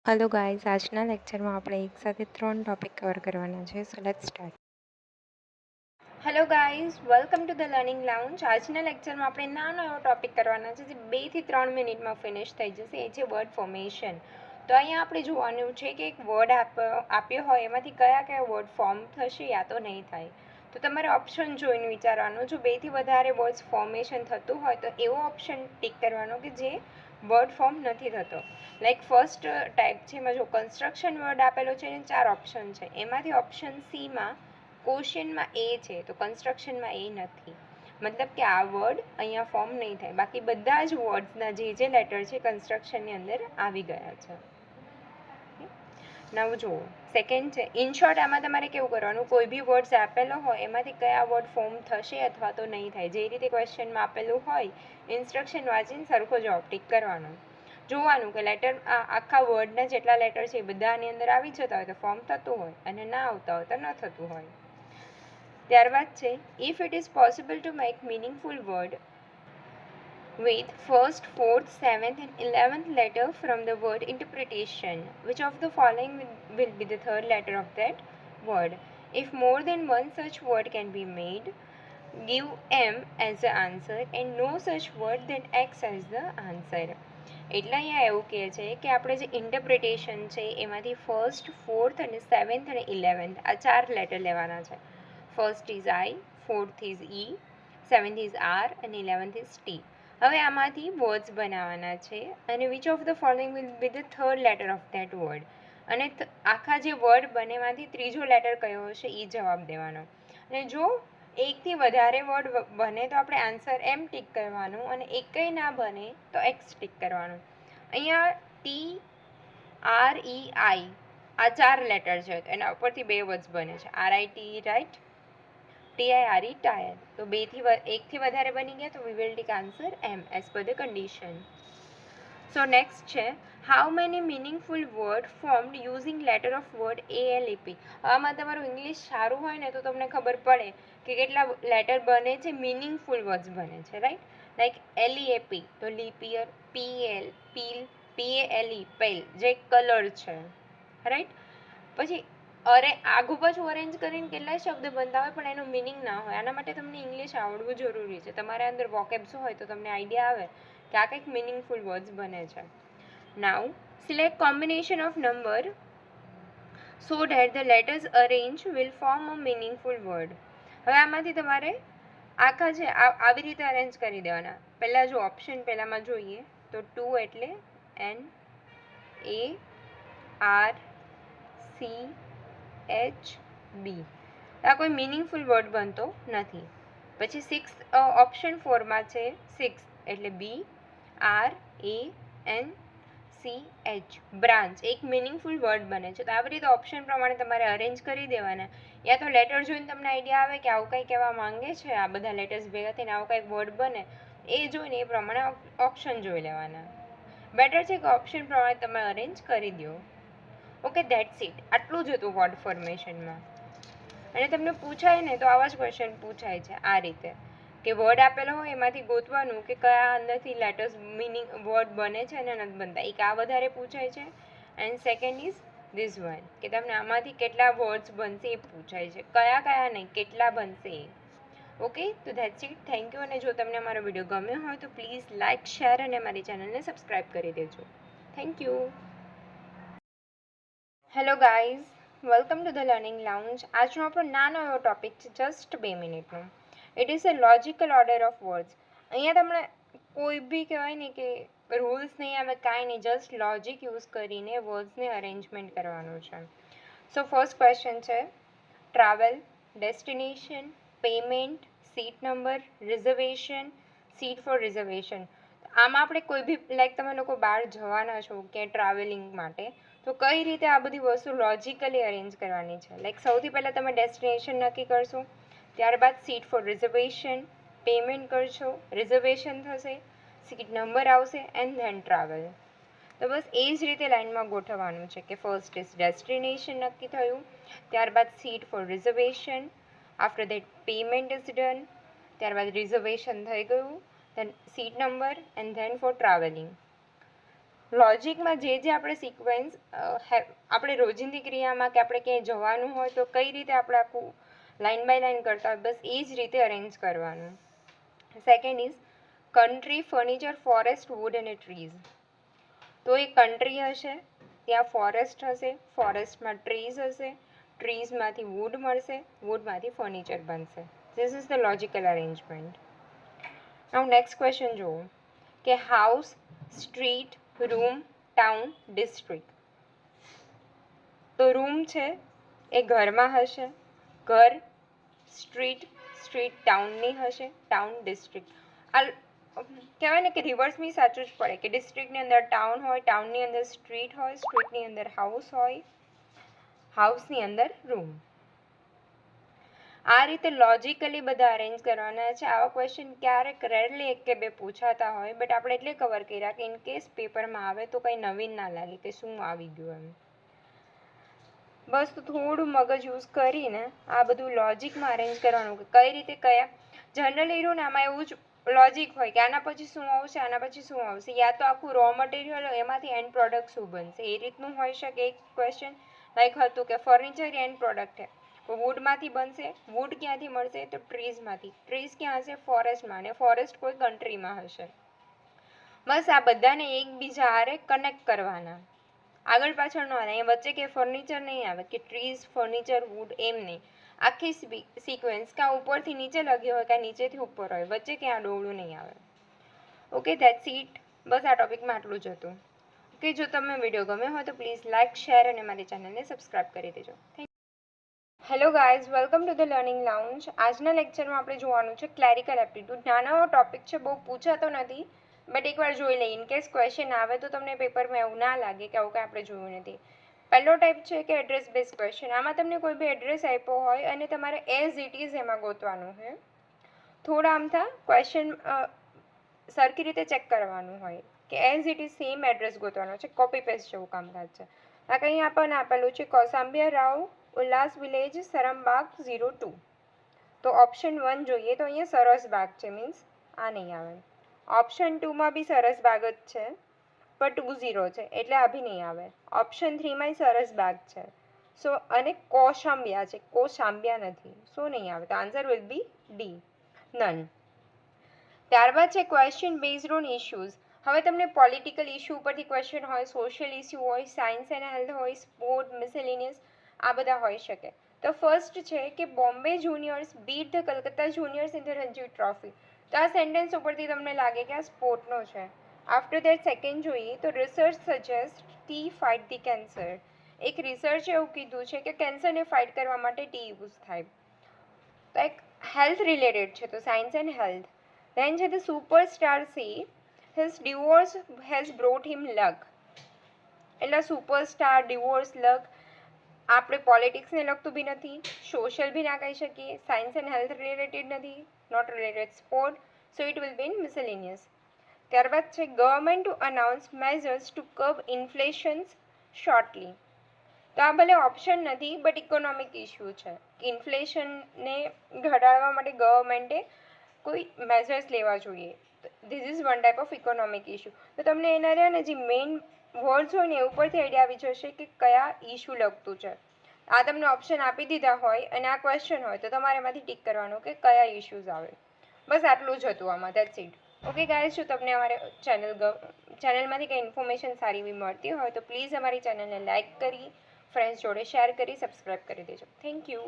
Hello guys, આજના લેક્ચરમાં આપણે એક સાથે 3 ટોપિક કવર કરવાના છે. So let's start. Hello guys, welcome to the learning lounge. આજના લેક્ચરમાં આપણે નાનો એવો ટોપિક કરવાના છે જે 2 થી 3 મિનિટમાં ફિનિશ થઈ જશે. એ છે વર્ડ ફોર્મેશન. તો અહીંયા આપણે જોવાનું છે કે એક વર્ડ આપ્યો હોય એમાંથી કયા કયા વર્ડ ફોર્મ થશે યા તો નહીં થાય. તો તમારે ઓપ્શન જોઈને વિચારવાનું. જો 2 થી વધારે વર્ડ્સ ફોર્મેશન થતું હોય તો એવો ઓપ્શન ટિક કરવાનો કે જે વર્ડ ફોર્મ નથી થતો. લાઈક ફર્સ્ટ ટાઈપ છે એમાં જો કન્સ્ટ્રક્શન વર્ડ આપેલો છે અને 4 ઓપ્શન છે. એમાંથી ઓપ્શન સીમાં ક્વેશ્ચનમાં એ છે તો કન્સ્ટ્રક્શનમાં એ નથી, મતલબ કે આ વર્ડ અહીંયા ફોર્મ નહીં થાય. બાકી બધા જ વર્ડ્સના જે લેટર છે કન્સ્ટ્રક્શનની અંદર આવી ગયા છે. નવ જુઓ, સેકન્ડ છે ઇન શોર્ટ. આમાં તમારે કેવું કરવાનું, કોઈ બી વર્ડ્સ આપેલો હોય એમાંથી કયા વર્ડ ફોર્મ થશે અથવા તો નહીં થાય, જે રીતે ક્વેશ્ચનમાં આપેલું હોય ઇન્સ્ટ્રક્શન વાંચીને સરખો જવાબ ટિક કરવાનો. જોવાનું કે લેટર આખા વર્ડના જેટલા લેટર છે એ બધાની અંદર આવી જતા હોય તો ફોર્મ થતું હોય અને ના આવતા હોય તો ન થતું હોય. ત્યારબાદ છે if it is possible to make meaningful word with first, fourth, seventh and 11th letter from the word interpretation. Which of the following will be the third letter of that word? If more than one such word can be made, give M as the answer and no such word, then X as the answer. એટલે અહીંયા એવું કહે છે કે આપણે જે interpretation છે એમાંથી ફર્સ્ટ, ફોર્થ અને સેવન્થ અને 11th આ 4 લેટર લેવાના છે. First is I, fourth is E, seventh is R અને 11th ઇઝ T. હવે આમાંથી વર્ડ્સ બનાવવાના છે અને which of the following will be the third letter of that word. અને આખા જે વર્ડ બને એમાંથી ત્રીજો લેટર કયો હશે એ જવાબ દેવાનો. અને જો એકથી વધારે વર્ડ બને તો આપણે આન્સર એમ ટિક કરવાનું અને એકય ના બને તો એક્સ ટિક કરવાનું. અહીંયા TREI આ 4 લેટર છે તો એના ઉપરથી 2 વર્ડ્સ બને છે. RIT write, TIRE tyre. તો 1થી વધારે બની ગયા તો વી વિલ ટેક આન્સર એમ as per the condition. So next છે how many meaningful word formed using letter of word ALEP. આમાં તમારું ઇંગ્લિશ સારું હોય ને તો તમને ખબર પડે કે કેટલા લેટર બને છે, મિનિંગફુલ વર્ડ્સ બને છે રાઈટ. લાઈક LEAP તો લીપ યર, PL પીલ, PALE પેલ જે કલર છે રાઈટ. પછી આગુ પાછું અરેન્જ કરીને કેટલાય શબ્દ બનતા હોય પણ એનું મિનિંગ ના હોય. આના માટે તમને ઇંગ્લિશ આવડવું જરૂરી છે. તમારા અંદર વોકેબ્સ હોય તો તમને આઈડિયા આવે કે આ કંઈક મિનિંગફુલ વર્ડ્સ બને છે. Now select combination of number so that the letters arrange will form a meaningful word. હવે આમાંથી તમારે આખા છે આવી રીતે અરેન્જ કરી દેવાના. પહેલાં જો ઓપ્શન પહેલાંમાં જોઈએ તો 2 એટલે NARCHB. આ કોઈ મિનિંગફુલ વર્ડ બનતો નથી. પછી 6 ઓપ્શન 4માં છે 6 એટલે BRANCH બ્રાન્ચ, એક મિનિંગફુલ વર્ડ બને છે. તો આવી રીતે ઓપ્શન પ્રમાણે તમારે અરેન્જ કરી દેવાના. યા તો લેટર જોઈને તમને આઈડિયા આવે કે આવું કંઈ કહેવા માંગે છે, આ બધા લેટર્સ ભેગા થઈને આવું કંઈક વર્ડ બને, એ જોઈને એ પ્રમાણે ઓપ્શન જોઈ લેવાના. બેટર છે કે ઓપ્શન પ્રમાણે તમે અરેન્જ કરી દો. Okay, that's it. આટલું જ હતું વર્ડ ફોર્મેશનમાં. અને તમને પૂછાય ને તો આવા જ ક્વેશ્ચન પૂછાય છે આ રીતે કે વર્ડ આપેલો હોય એમાંથી ગોતવાનું કે કયા અંદરથી લેટર્સ મિનિંગ વર્ડ બને છે અને નથી બનતા. એક આ વધારે પૂછાય છે and second is this one કે તમને આમાંથી કેટલા વર્ડ્સ બનશે એ પૂછાય છે. કયા કયા નહીં, કેટલા બનશે એ. ઓકે, તો ધેટ્સ ઇટ. Thank you. અને જો તમને અમારો વિડીયો ગમ્યો હોય તો પ્લીઝ લાઇક, શેર અને મારી ચેનલને સબસ્ક્રાઈબ કરી દેજો. Thank you. Hello guys, welcome to the learning lounge. આજનો આપણો નાનો એવો ટોપિક છે, જસ્ટ 2 મિનિટનો. It is a logical order of words. અહીંયા તમને કોઈ બી કહેવાય ને કે રૂલ્સ નહીં આવે, કાંઈ નહીં, જસ્ટ લોજિક યુઝ કરીને વર્ડ્સને અરેન્જમેન્ટ કરવાનું છે. સો ફર્સ્ટ ક્વેશ્ચન છે travel, destination, payment, seat number, reservation, seat for reservation. આમાં આપણે કોઈ બી લાઈક તમે લોકો બહાર જવાના છો કે ટ્રાવેલિંગ માટે તો કઈ રીતે આ બધી વસ્તુ લોજિકલી અરેન્જ કરવાની છે. લાઈક સૌથી પહેલાં તમે ડેસ્ટિનેશન નક્કી કરશો, ત્યારબાદ સીટ ફોર રિઝર્વેશન, પેમેન્ટ કરશો, રિઝર્વેશન થશે, સીટ નંબર આવશે એન્ડ ધેન ટ્રાવેલ. તો બસ એ જ રીતે લાઇનમાં ગોઠવવાનું છે કે ફર્સ્ટ ઇઝ ડેસ્ટિનેશન નક્કી થયું, ત્યારબાદ seat for reservation, after that payment is done, ત્યારબાદ રિઝર્વેશન થઈ ગયું, then seat number and then for traveling. લોજિકમાં જે આપણે સિક્વન્સ આપણે રોજિંદી ક્રિયામાં કે આપણે ક્યાંય જવાનું હોય તો કઈ રીતે આપણે આખું લાઇન બાય લાઇન કરતા હોય બસ એ જ રીતે અરેન્જ કરવાનું. Second is country, furniture, forest, wood અને ટ્રીઝ. તો એ કન્ટ્રી હશે, ત્યાં ફોરેસ્ટ હશે, ફોરેસ્ટમાં ટ્રીઝ હશે, ટ્રીઝમાંથી વુડ મળશે, વુડમાંથી ફર્નિચર બનશે. This is the logical arrangement. Now next question જુઓ કે house, street, room, town, district. તો રૂમ છે એ ઘરમાં હશે, ઘર સ્ટ્રીટ, સ્ટ્રીટ ટાઉનની હશે, ટાઉન ડિસ્ટ્રિક્ટ. આ કહેવાય ને કે રિવર્સમાં સાચું જ પડે કે ડિસ્ટ્રિક્ટની અંદર ટાઉન હોય, ટાઉનની અંદર સ્ટ્રીટ હોય, સ્ટ્રીટની અંદર હાઉસ હોય, હાઉસની અંદર રૂમ. આ રીતે લોજિકલી બધા અરેન્જ કરવાના છે. આવા ક્વેશ્ચન ક્યારેક રેરલી એક કે બે પૂછાતા હોય, બટ આપણે એટલે કવર કર્યા કે ઇન કેસ પેપરમાં આવે તો કંઈ નવીન ના લાગે કે શું આવી ગયું એમ. બસ તો થોડું મગજ યુઝ કરીને આ બધું લોજિકમાં અરેન્જ કરવાનું કે કઈ રીતે કયા જનરલી રહ્યું ને આમાં એવું જ લોજિક હોય કે આના પછી શું આવશે, આના પછી શું આવશે, યા તો આખું રો મટીરિયલ હોય એમાંથી એન્ડ પ્રોડક્ટ શું બનશે એ રીતનું હોઈ શકે. એક ક્વેશ્ચન લાઈક હતું કે ફર્નિચર એન્ડ પ્રોડક્ટ છે, વુડમાંથી બનશે, વુડ ક્યાંથી મળશે તો ટ્રીઝમાંથી, ટ્રીઝ ક્યાં હશે ફોરેસ્ટમાં, અને ફોરેસ્ટ કોઈ કન્ટ્રીમાં હશે. બસ આ બધાને એકબીજા હારે કનેક્ટ કરવાના, આગળ પાછળ ન આવે. અહીંયા વચ્ચે કે ફર્નિચર નહીં આવે કે ટ્રીઝ, ફર્નિચર, વુડ એમ નહીં. આખી સિક્વન્સ કાં ઉપરથી નીચે લગી હોય કાં નીચેથી ઉપર હોય, વચ્ચે ક્યાં ડોળું નહીં આવે. Okay, that's it. બસ આ ટોપિકમાં આટલું જ હતું. ઓકે, જો તમને વિડીયો ગમ્યો હોય તો પ્લીઝ લાઇક, શેર અને મારી ચેનલને સબસ્ક્રાઈબ કરી દેજો. Hello guys, welcome to the learning lounge. આજના લેક્ચરમાં આપણે જોવાનું છે ક્લેરિકલ એપ્ટિટ્યૂડ. નાનો ટોપિક છે, બહુ પૂછાતો નથી, બટ એકવાર જોઈ લઈએ. ઇન કેસ ક્વેશ્ચન આવે તો તમને પેપરમાં એવું ના લાગે કે આવું કંઈ આપણે જોયું નથી. પહેલો ટાઈપ છે કે એડ્રેસ બેઝ ક્વેશ્ચન. આમાં તમને કોઈ બી એડ્રેસ આપ્યો હોય અને તમારે એઝ ઇટ ઇઝ એમાં ગોતવાનું છે. થોડા આમથા ક્વેશ્ચન સરખી રીતે ચેક કરવાનું હોય કે as it is same address ગોતવાનો છે, કોપી પેસ્ટ જેવું કામકાજ છે. આ કંઈ આપણને આપેલું છે કૌસાંબિયા રાવ ઉલ્લાસ વિલેજ, સરમબાગ 02. તો ઓપ્શન 1 જોઈએ તો અહીંયા સરસબાગ છે, મીન્સ આ નહીં આવે. ઓપ્શન 2માં બી સરસબાગ જ છે પણ 20 છે એટલે આ બી નહીં આવે. ઓપ્શન 3માં સરસબાગ છે, સો અને કૌશાંબિયા છે, કૌશાંબિયા નથી, સો નહીં આવે. તો answer will be D, none. ત્યારબાદ છે ક્વેશ્ચન બેઝડ ઓન ઇશ્યુઝ. હવે તમને પોલિટિકલ ઇશ્યુ ઉપરથી ક્વેશ્ચન હોય, સોશિયલ ઇશ્યુ હોય, સાયન્સ એન્ડ હેલ્થ હોય, સ્પોર્ટ, મિસેલિનિયસ, આ બધા હોઈ શકે. તો ફર્સ્ટ છે કે Bombay juniors beat the Calcutta juniors in the Ranji trophy. તો આ સેન્ટેન્સ ઉપરથી તમને લાગે કે આ સ્પોર્ટનો છે. આફ્ટર દેટ સેકન્ડ જોઈએ તો research suggest T fight the cancer. એક રિસર્ચે એવું કીધું છે કે કેન્સરને ફાઇટ કરવા માટે ટી યુઝ થાય. તો એક હેલ્થ રિલેટેડ છે, તો સાયન્સ એન્ડ હેલ્થ. ધેન છે the superstar see his divorce has brought him luck. એટલે સુપરસ્ટાર, ડિવોર્સ, લક આપણે પોલિટિક્સને લગતું બી નથી, સોશિયલ બી ના કહી શકીએ, સાયન્સ એન્ડ હેલ્થ રિલેટેડ નથી, not related sport, so it will be in miscellaneous. ત્યારબાદ છે government to announce measures to curb inflations shortly. તો આ ભલે ઓપ્શન નથી બટ ઇકોનોમિક ઇશ્યુ છે. ઇન્ફ્લેશનને ઘટાડવા માટે ગવર્મેન્ટે કોઈ મેઝર્સ લેવા જોઈએ. This is one type of economic issue. તો તમને એના રહ્યા ને જે મેઇન વર્ડ્સ હોય ને એ ઉપરથી આઈડિયા આવી જશે કે કયા ઇશ્યુ લગતું છે. આ તમને ઓપ્શન આપી દીધા હોય અને આ ક્વેશ્ચન હોય તો તમારે એમાંથી ટીક કરવાનું કે કયા ઇશ્યુઝ આવે. બસ આટલું જ હતું આમાં, ધેટ્સ ઇટ. ઓકે ગાઈઝ, જો તમને અમારે ચેનલમાંથી કંઈ ઇન્ફોર્મેશન સારી એવી મળતી હોય તો પ્લીઝ અમારી ચેનલને લાઇક કરી, ફ્રેન્ડ્સ જોડે શેર કરી, સબસ્ક્રાઈબ કરી દેજો. Thank you.